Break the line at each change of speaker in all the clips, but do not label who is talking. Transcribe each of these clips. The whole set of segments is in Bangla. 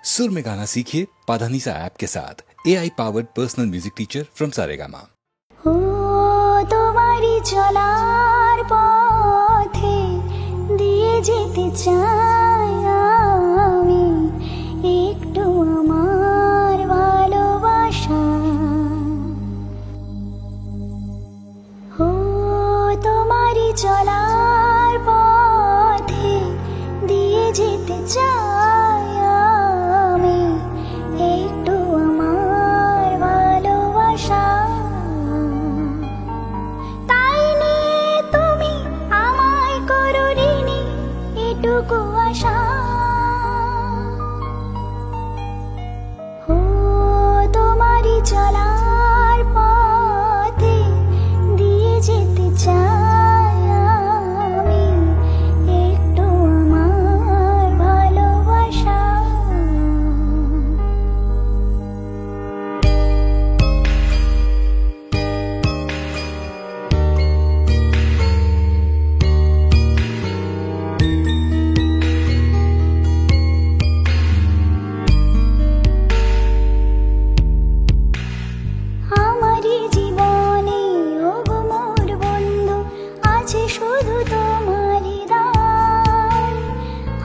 सुर में गाना सीखिए पाधानीसा ऐप के साथ AI powered personal music teacher from Saregama.
ও তোমারি চলার পথে দিয়ে যেতে চাই আমি একটু আমার ভালোবাসা। ও তোমারি চলার পথে দিয়ে যেতে চাই আমি একটু আমার ভালোবাসা। তাই নিয়ে তুমি আমায় করো ঋণী এটুকু আশা। ও তোমারি চলার পথে দিয়ে যেতে চাই আমি একটু আমার ভালোবাসা। আমারই জীবনে ওগো মোর বন্ধু আছে শুধু তোমারই দান।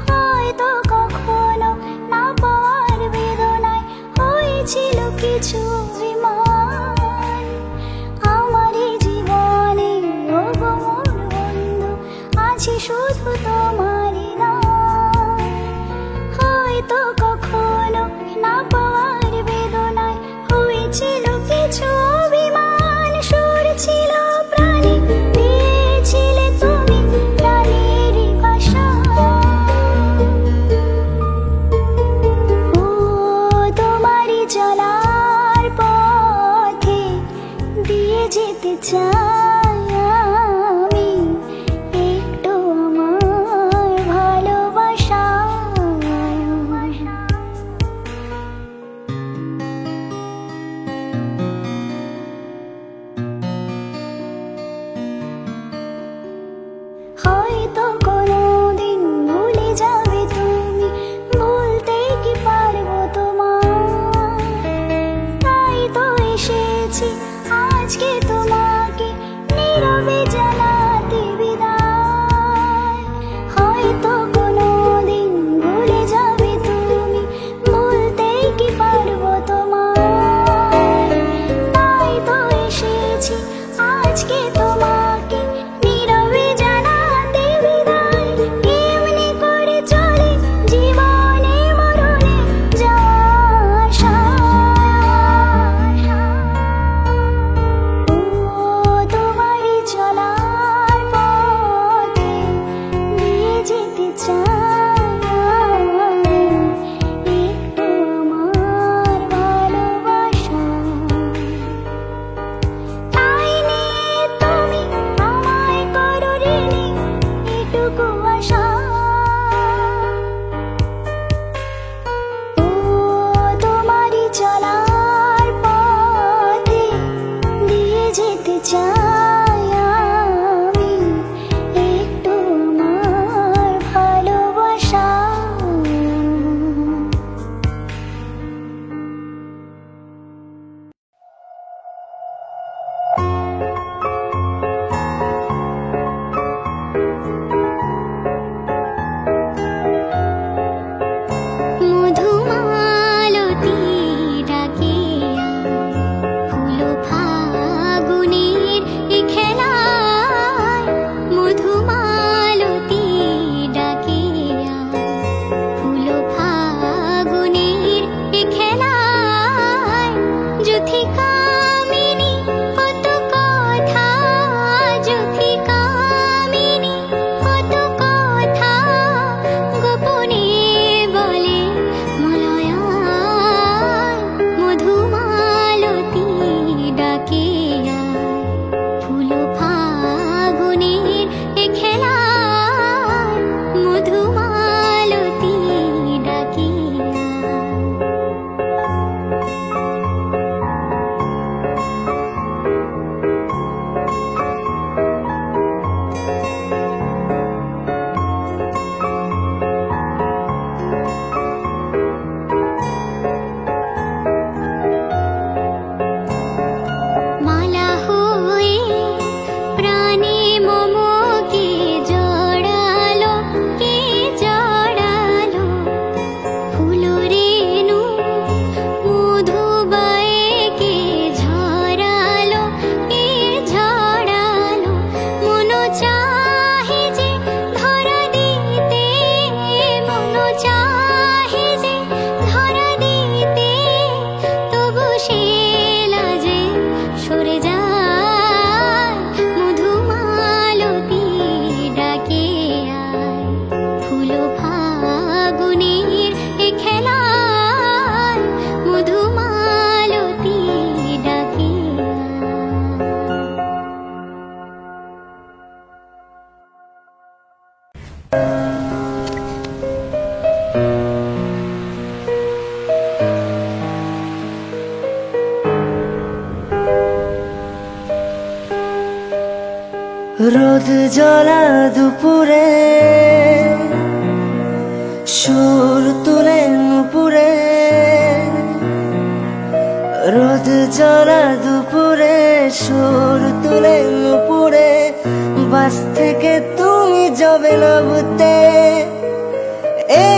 হয়তো কখনো না পাওয়ার বেদনায় হয়েছিল কিছু অভিমান। আমারই জীবনে ওগো মোর বন্ধু আছে শুধু তোমারই দান। হয়তো কখনো না পাওয়ার বেদনায় হয়েছিল কিছু অভিমান। সুর ছিল প্রাণী দিয়েছিলে তুমি প্রাণেরই ভাষা। ও তোমারই চলার পথে দিয়ে যেতে চাই আমি একটু আমার ভালোবাসা। হয়তো কোনোদিন ভুলে যাবে তুমি, ভুলতে কি পারবো তোমার। তাই তো এসেছি আজকে তোমাকে
রোদ জ্বলা দুপুরে সুর তুলে নুপুরে, রোদ জ্বলা দুপুরে সুর তুলে নুপুরে, বাস থেকে তুমি যাবে নামতে।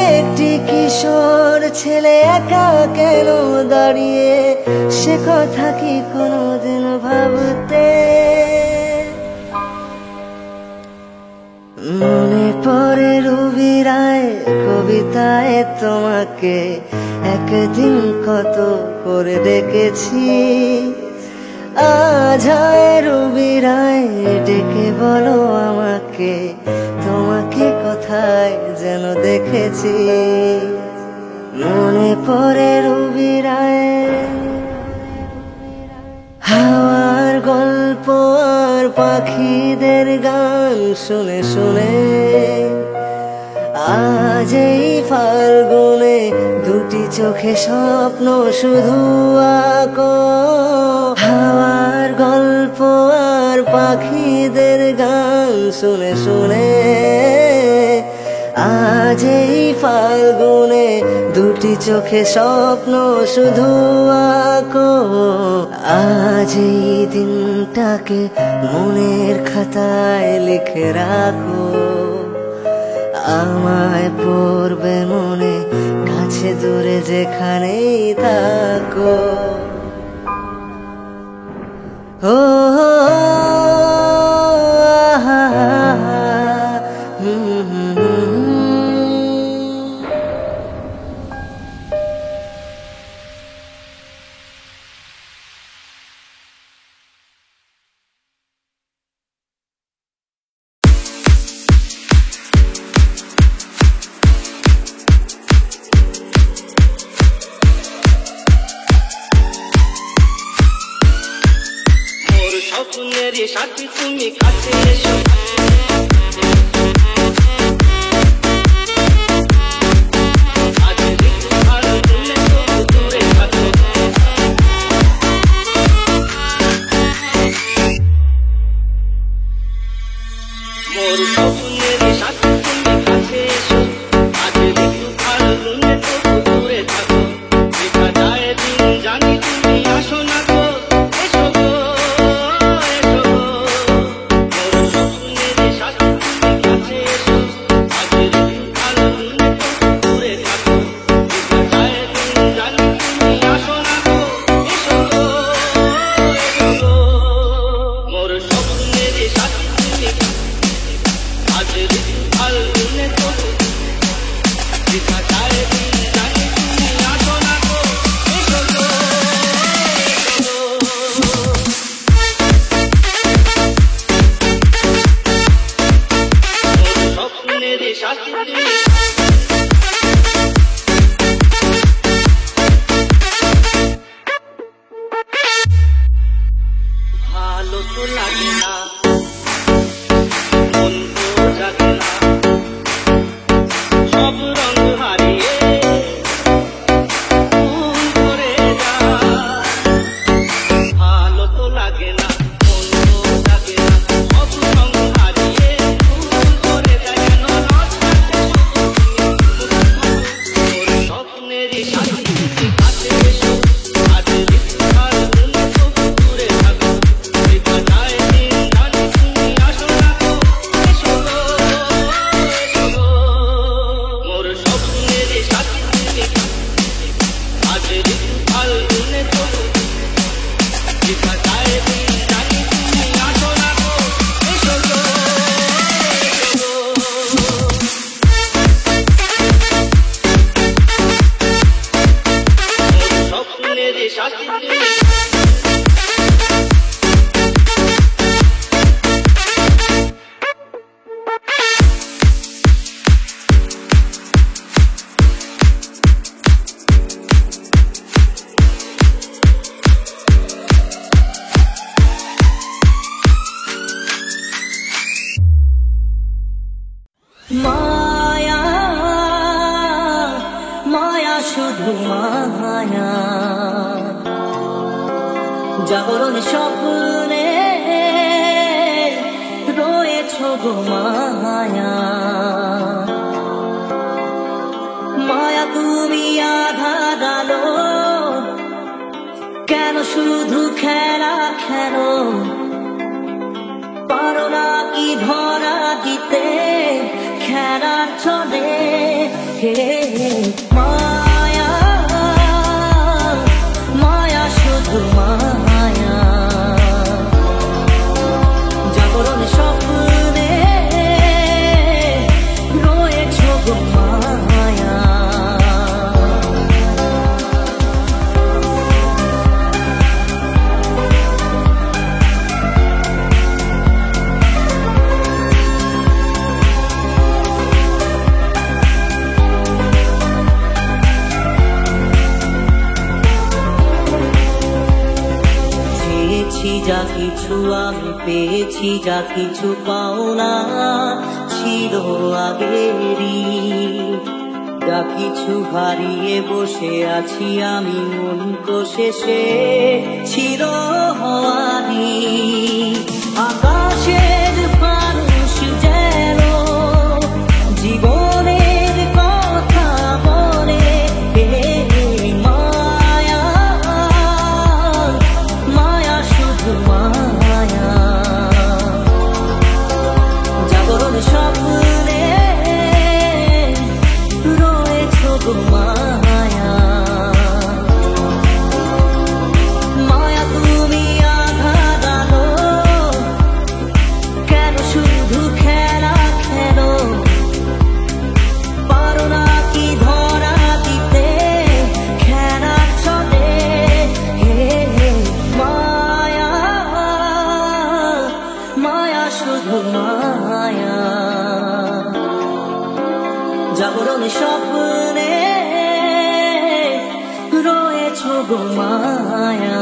একটি কিশোর ছেলে একা কেন দাঁড়িয়ে, সে কথা কি কোনোদিন ভাবতে? মনে পড়ে রবি রায় কবিতায় তোমাকে একদিন কত করে দেখেছি। আজ হয় রবি রায় ডেকে বলো আমাকে, তোমাকে কোথায় যেন দেখেছি। মনে পড়ে রবি রায় হাওয়ার গল্প আর পাখিদের গান শুনে শুনে, আজ এই ফাল্গুনে দুটি চোখে স্বপ্ন শুধু আঁকো। হাওয়ার গল্প আর পাখিদের গান শুনে শুনে, আজ এই ফাল্গুনে দুটি চোখে স্বপ্ন শুধু আঁকো। আজ এই দিনটাকে মনের খাতায় লিখে রাখো, আমায় পড়বে মনে কাছে দূরে যেখানেই থাকো। ও
স্বপ্নেরই সাথী তুমি কাছে এসো, আজ ঋতু ভালো তুমি তবু দূরে থাকো। মোর স্বপ্নেরই সাথী তুমি কাছে এসো, আজ ঋতু ভালো তুমি তবু দূরে থাকো। দেখা যায় দিন জানি তুমি আসো না গো, এসো গো। ভালো তো লাগে না, মন তো জাগে না, সব রঙ হারিয়ে ফুল ধরে যায়। ভালো তো লাগে না, মন তো জাগে না, সব রঙ হারিয়ে ফুল ধরে যায়। কেন রাস্তাতে শুধু স্বপ্নেরই সাথী তুমি কাছে এসো, আজ ঋতু ভালো তুমি তবু দূরে থাকো। দেখা যায় দিন জানি তুমি আসো না গো, এসো গো, এসো গো। মোর স্বপ্নেরই সাথী তুমি আজ ঋতু ভালো তুমি তবু, দেখা যায় দিন জানি তুমি আসো না গো, এসো গো, এসো গো। স্বপ্নেরই সাথী তুমি
মায়া মায়া শুধু মায়া, জাগরণ স্বপ্নে রয়ে রয়েছো গো মায়া, মায়া তুমি আধার আলো, কেন শুধু খেলা খেলো, পারো না কি ধরা দিতে খেলার চলে। মায়া মায়া শুধু মায়া, জাগরণ স্বপ্নে রয়েছো গো মায়া। যা কিছু আমি পেয়েছি, যা কিছু পাওনা ছিল আগেরই, যা কিছু হারিয়ে বসে আছি আমি মন কোষে ছিল হওয়ারি। আকাশের মানুষ যেন জীবনের কথা বলে, মায়া মায়া শুধু মায়া, জাগরণ স্বপ্নে রয়েছো গো মায়া। মায়া তুমি আধার আলো, কেন শুধু খেলা খেলো, পারো না কি ধরা দিতে খেলা চলে। মায়া মায়া শুধু মায়া, জাগরণ স্বপ্নে রয়েছো গো মায়া।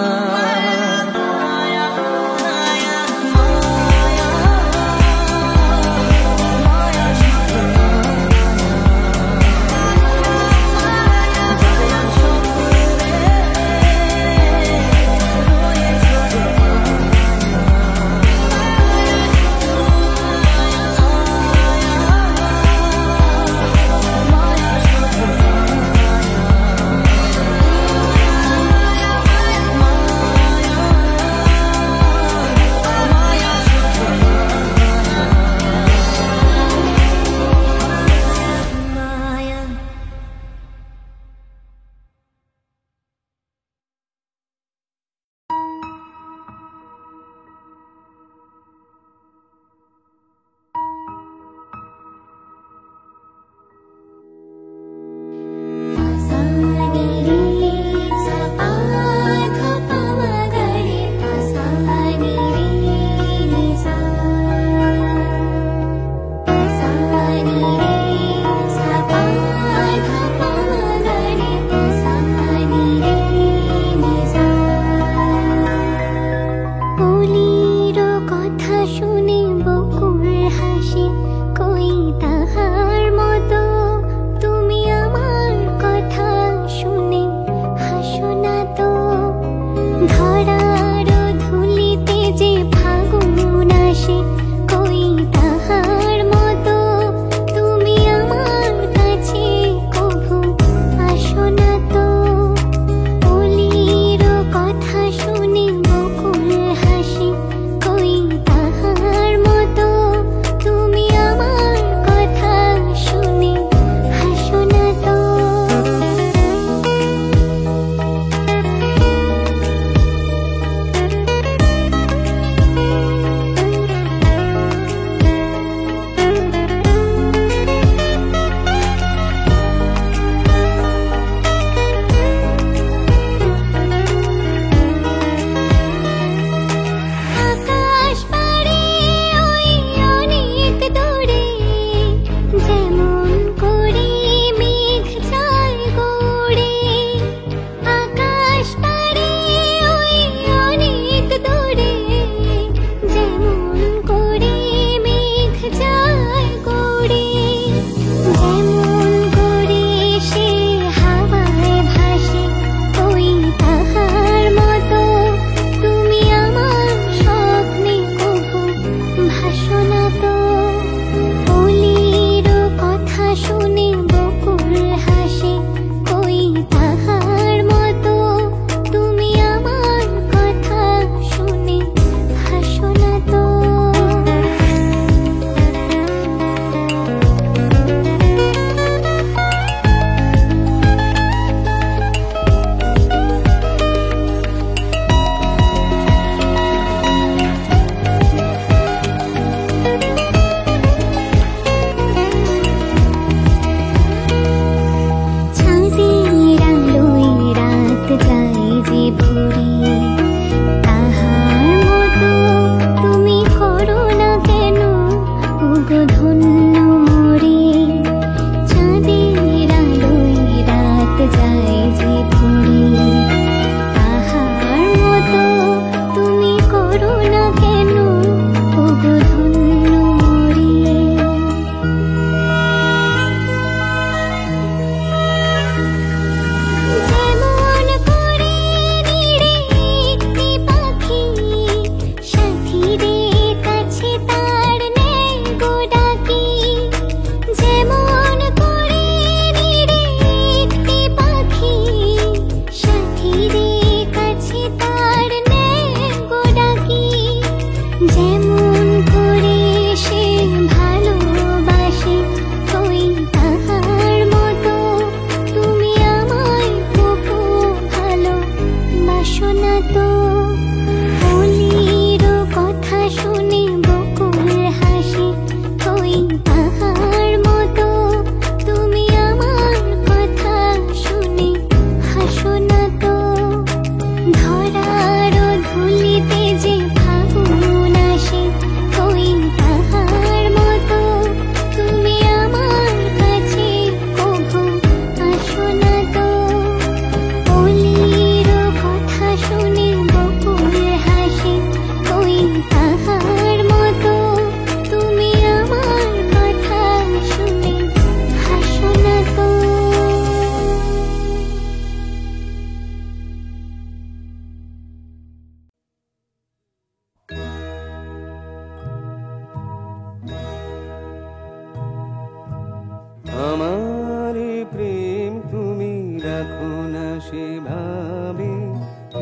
না সেভাবে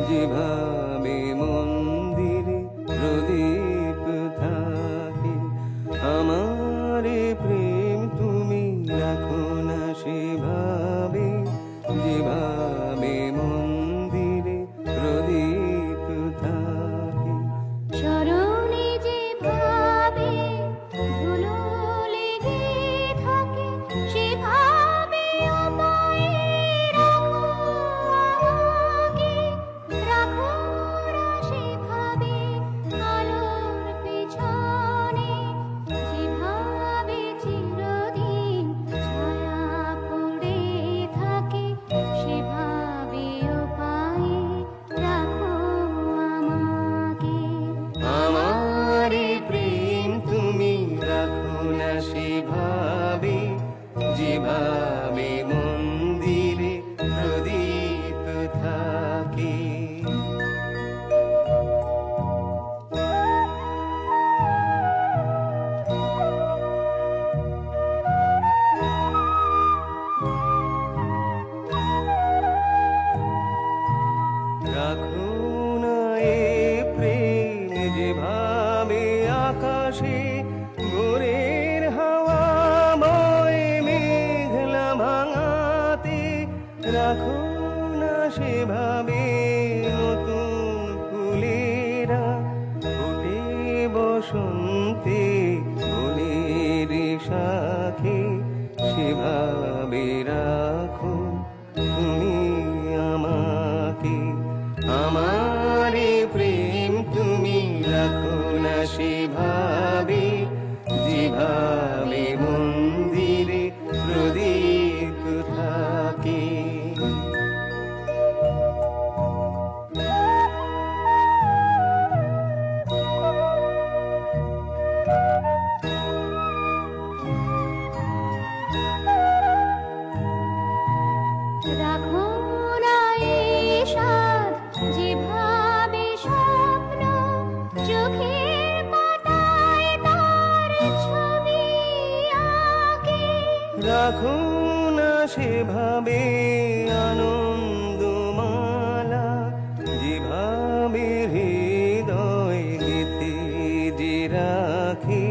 যেভাবে মন্দিরে প্রদীপ থাকে। আমার প্রেম তুমি রাখো না সেভাবে যেভাবে মন্দিরে প্রদীপ থাকে।
স্মরণে যেভাবে ধুলো লেগে থাকে সেভাবে আমায় রাখো আমাকে, রাখো না সেভাবে আলোর পেছনে, যেভাবে চিরদিন ছায়া পড়ে থাকে সেভাবেও পায়ে রাখো আমাকে।
আমার প্রেম তুমি রাখো না সেভাবে যেভাবে মন্দিরে প্রদীপ থাকে। রাখো না এ প্রেম যেভাবে আকাশে ভোরের হাওয়াময় মেঘলা ভাঙাতে। রাখো না সেভাবে নতুন ফুলেরা ফোটে বসন্তে বনের শাখে, সেভাবে রাখো তুমি আমাকে। আমার প্রেম তুমি রাখো না সেভাবে যেভাবে মন্দিরে প্রদীপ থাকে।
রাখো না এই স্বাদ যেভাবে স্বপ্ন চোখের পাতায় তার ছবি আঁকে।
রাখো না সেভাবে আনন্দমালা যেভাবে হৃদয় গেথে যে রাখে,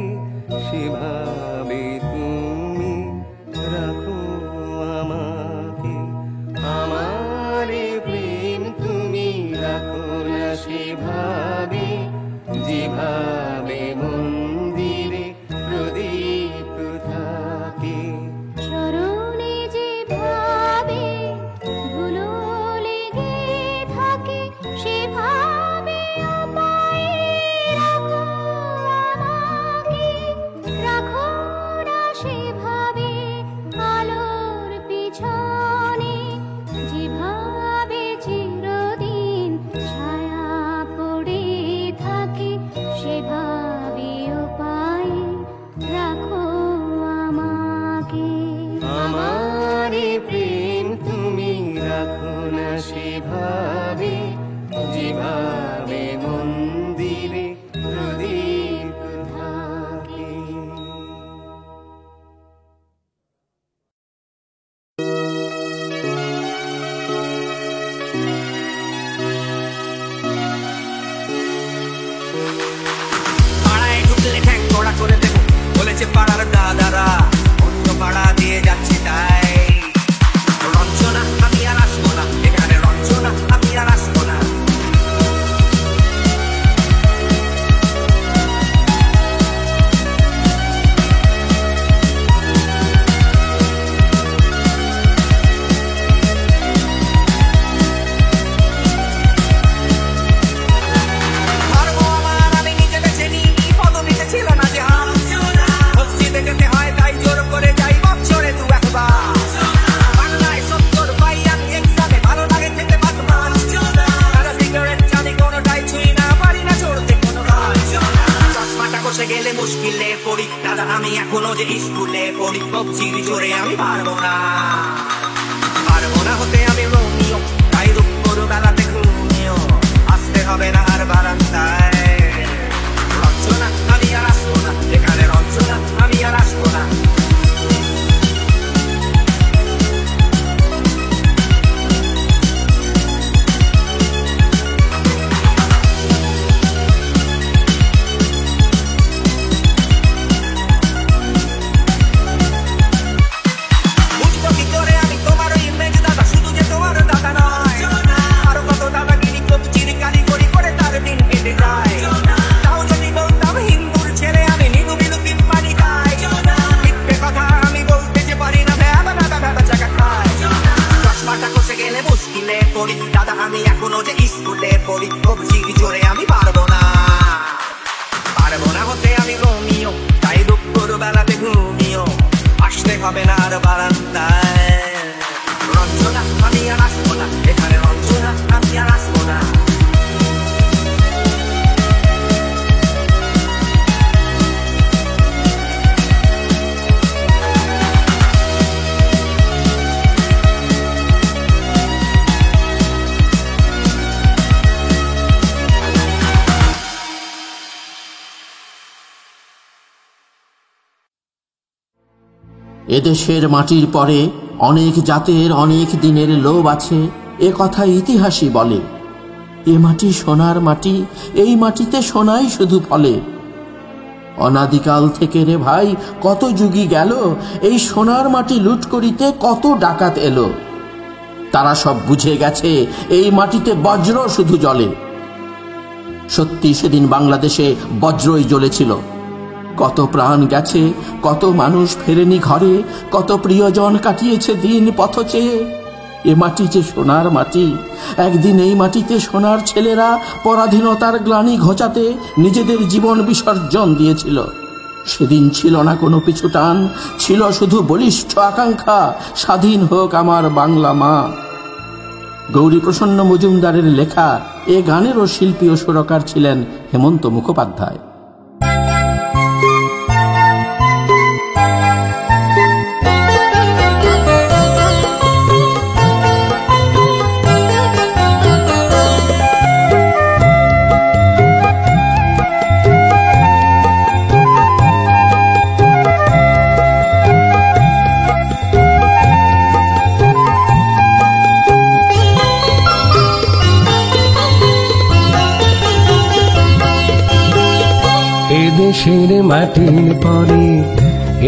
সেভাবে তুমি রাখো আমাকে। আমার প্রেম তুমি রাখো না সেভাবে যেভাবে মন্দিরে প্রদীপ থাকে।
স্মরণে যেভাবে ধুলো লেগে থাকে সেভাবে আমায় রাখো আমাকে, রাখো না সেভাবে আলোর পিছনে, যেভাবে চিরদিন ছায়া পড়ে থাকে সেভাবেও পায়ে রাখো আমাকে।
আমার প্রেম তুমি রাখো না সেভাবে যেভাবে মন্দিরে প্রদীপ থাকে।
পাড়ায় ঢুকলে ঠ্যাং কড়া করে দেবো বলেছে পাড়ার দাদারা, অন্য পাড়া দিয়ে যাচ্ছে তাই। রঞ্জনা আমি আর আসবো না এখানে, রঞ্জনা আমি আর আসবো না। ধর্ম আমার আমি নিজে বেছে নিই, পদবিতে ছিল না যে হাম। মসজিদে যেতে হয় তাই জোর করে যাই বছরে দু একবার। বাংলায় 70 পাই আমি এক্সামে, ভালো লাগে খেতে ভাত মাছ। তারা সিগারেট জানি কোনোটাই ছুঁই না, পারি না চড়তে কোনো গাছ। চশমাটা বসে গেলে মুশকিলে পড়ি, দাদা আমি এখনো যে স্কুলে পড়ি। কবজির জোরে আমি পারবো না, পারবো না হতে আমি রোমিও, তাই দুপুর বেলাতে ঘুমিও আসতে হবে না আর বারান্দায়। রঞ্জনা আমি আর আসবো না এখানে, রঞ্জনা আমি আর আসবো না। গেলে মুশকিলে পড়ি দাদা আমি এখনো যে স্কুলে পড়ি কবজির জোরে আমি পারবো না হতে আমি রোমিও তাই দুপুর বেলাতে ঘুমিও আসতে হবে না আর বারান্দায় রঞ্জনা আমি আর আসবো না এখানে রঞ্জনা আমি আর আসবো না
এদেশের মাটির পরে অনেক জাতের অনেক দিনের লোভ আছে, এ কথা ইতিহাসই বলে। এ মাটি সোনার মাটি, এই মাটিতে সোনাই শুধু ফলে। অনাদিকাল থেকে রে ভাই কত যুগই গেল, এই সোনার মাটি লুট করিতে কত ডাকাত এলো। তারা সব বুঝে গেছে এই মাটিতে বজ্র শুধু জ্বলে। সত্যি সেদিন বাংলাদেশে বজ্রই জ্বলেছিল। কত প্রাণ গেছে, কত মানুষ ফেরেনি ঘরে, কত প্রিয়জন কাটিয়েছে দিন পথ চেয়ে। এ মাটি যে সোনার মাটি, একদিন এই মাটিতে সোনার ছেলেরা পরাধীনতার গ্লানি ঘোচাতে নিজেদের জীবন বিসর্জন দিয়েছিল। সেদিন ছিল না কোনো পিছু টান, ছিল শুধু বলিষ্ঠ আকাঙ্ক্ষা, স্বাধীন হোক আমার বাংলা মা। গৌরীপ্রসন্ন মজুমদারের লেখা এ গানেরও শিল্পী ও সুরকার ছিলেন হেমন্ত মুখোপাধ্যায়।
এদেশের মাটির পরে,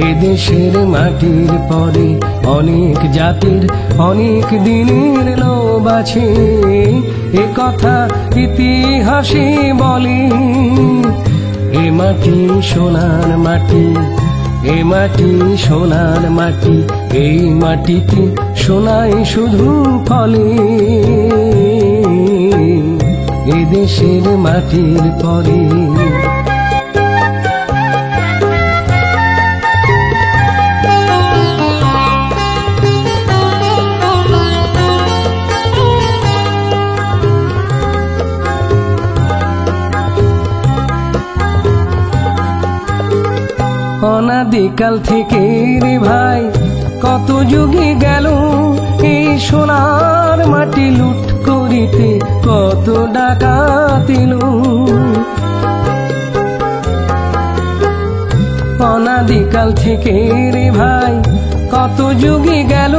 এদেশের মাটির পরে অনেক জাতির অনেক দিনের লোভ আছে, এ কথা ইতিহাসে বলে। এ মাটি সোনার মাটি, এ মাটি সোনার মাটি, এই মাটিতে সোনাই শুধু ফলে। এদেশের মাটির পরে অনাদিকাল থেকে রে ভাই কত যুগে গেল, এই সোনার মাটি লুট করিতে কত ডাকাত এলো। অনাদিকাল থেকে রে ভাই কত যুগে গেল,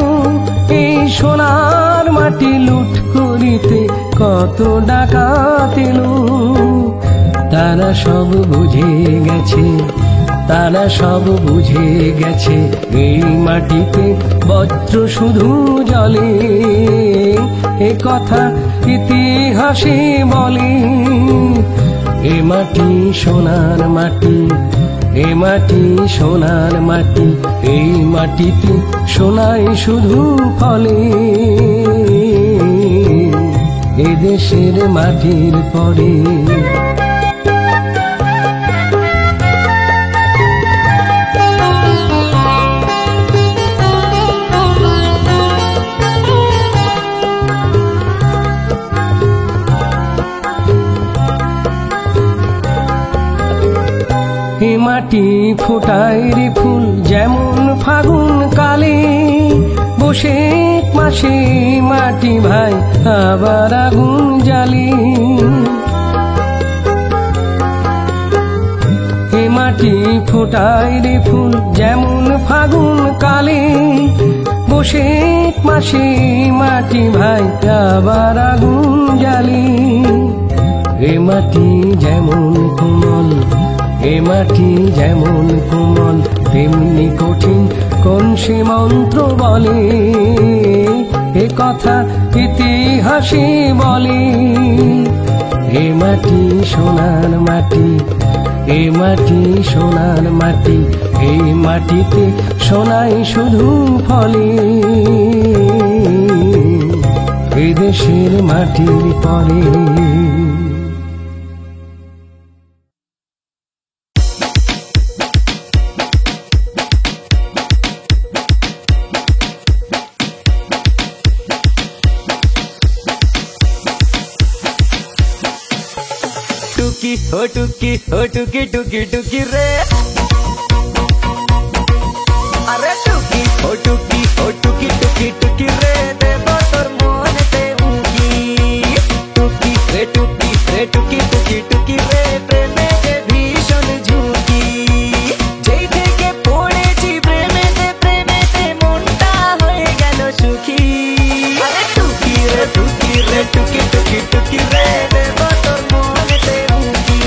এই সোনার মাটি লুট করিতে কত ডাকাত এলো। তারা সব বুঝে গেছে, তারা সব বুঝে গেছে, এই মাটিতে বজ্র শুধু জ্বলে। এ কথা ইতিহাসে বলে। এ মাটি সোনার মাটি, এ মাটি সোনার মাটি, এই মাটিতে সোনাই শুধু ফলে। এদেশের মাটির পরে এ মাটি ফোটায় রে ফুল যেমন ফাগুন কালে, বসে মাসে মাটি ভাই আবার আগুন জ্বালে। এ মাটি ফোটায় রে ফুল যেমন ফাগুন কালে, বসে মাসে মাটি ভাই আবার আগুন জ্বালে। এ মাটি যেমন কোমল, এ মাটি যেমন কোমল, তেমনি কঠিন কোন সে মন্ত্র বলে। এ কথা ইতিহাসে বলে। এ মাটি সোনার মাটি, এ মাটি সোনার মাটি, এই মাটিতে সোনাই শুধু ফলে। এদেশের মাটির পরে।
টুকি ও টুকি ও টুকি টুকি টুকি রে, আরে টুকি ও টুকি ও টুকি টুকি টুকি রে, দেব তোর মনেতে উকি। টুকি রে টুকি রে টুকি টুকি টুকি রে, প্রেমে যে ভীষণ ঝুঁকি। যেই থেকে পড়েছি প্রেমেতে প্রেমেতে মনটা হয়ে গেল সুখী। আরে টুকি রে টুকি রে টুকি টুকি টুকি রে, দেব তোর মনেতে উকি।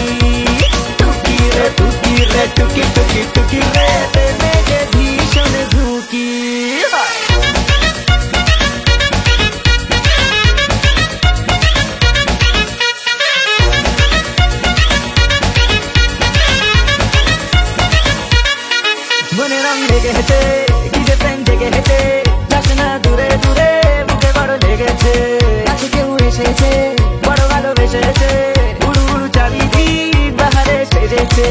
টুকি রে টুকি রে টুকি টুকি টুকি রে, প্রেমে যে ভীষণ ঝুঁকি। মনে রং লেগেছে, কি যে প্রেম জেগেছে, যাস না দূরে দূরে, বুকে বড় লেগেছে। কাছে কেউ এসেছে, বড় ভালোবেসেছে, উড়ু উড়ু চারিদিক বাহারে সেজেছে।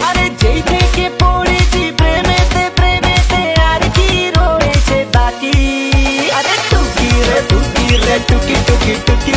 আরে যেই থেকে পড়েছি প্রেমেতে প্রেমেতে, আর কি রয়েছে বাকি। আরে টুকি রে টুকি রে টুকি টুকি টুকি